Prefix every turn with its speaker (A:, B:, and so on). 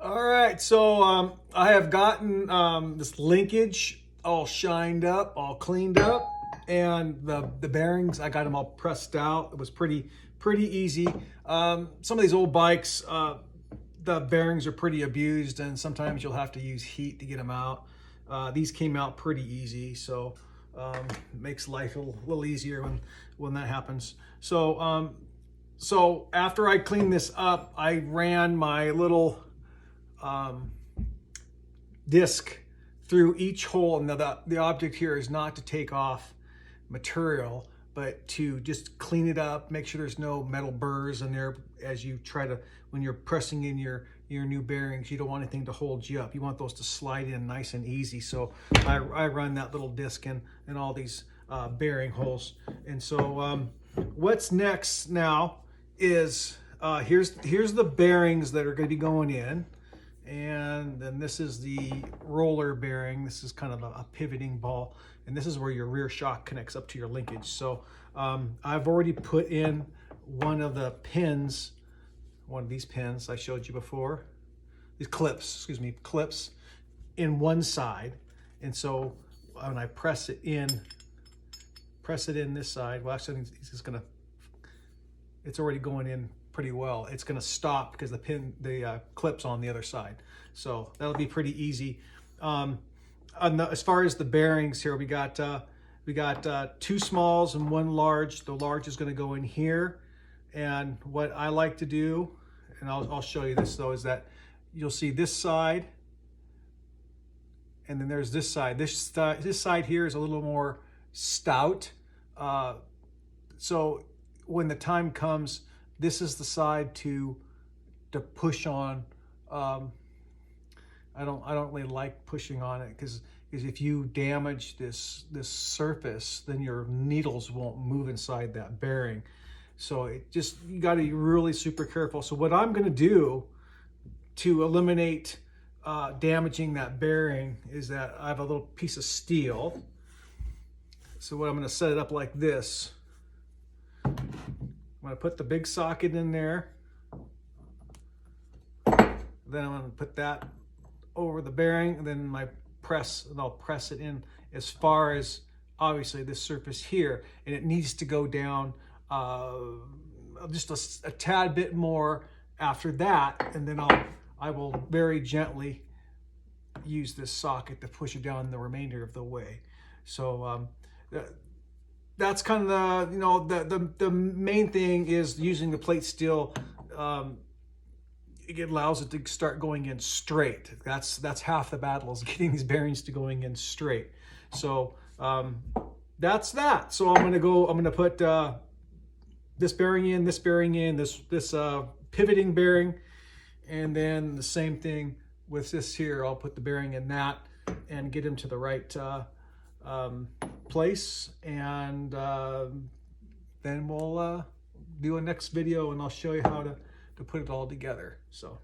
A: All right, so I have gotten this linkage all shined up, all cleaned up, and the bearings, I got them all pressed out. It was pretty easy. Some of these old bikes, the bearings are pretty abused, and sometimes you'll have to use heat to get them out. These came out pretty easy, so makes life a little easier when that happens. So after I cleaned this up, I ran my little disc through each hole. And the object here is not to take off material, but to just clean it up, make sure there's no metal burrs in there as you try to, when you're pressing in your new bearings, you don't want anything to hold you up. You want those to slide in nice and easy. So I run that little disc in all these bearing holes. And so what's next now is here's the bearings that are going to be going in. And then this is the roller bearing. This is kind of a pivoting ball, and this is where your rear shock connects up to your linkage. So I've already put in one of the pins, one of these pins I showed you before, these clips, excuse me, clips in one side. And so when I press it in this side, well, actually it's already going in pretty well. It's going to stop because the clip's on the other side. So that'll be pretty easy. As far as the bearings here, we got two smalls and one large. The large is going to go in here. And what I like to do, and I'll show you this though, is that you'll see this side, and then there's this side. This side here is a little more stout. So when the time comes, this is the side to push on. I don't really like pushing on it because if you damage this surface, then your needles won't move inside that bearing. So you got to be really super careful. So what I'm going to do to eliminate damaging that bearing is that I have a little piece of steel. So what I'm going to set it up like this. I'm going to put the big socket in there. Then I'm going to put that over the bearing, and then I'll press it in as far as obviously this surface here, and it needs to go down just a tad bit more after that, and then I will very gently use this socket to push it down the remainder of the way. So that's kind of the main thing is using the plate steel. It allows it to start going in straight. That's half the battle, is getting these bearings to going in straight. So that's that. So I'm gonna put this bearing in, this pivoting bearing, and then the same thing with this here. I'll put the bearing in that and get him to the right place, and then we'll do a next video, and I'll show you how to put it all together. So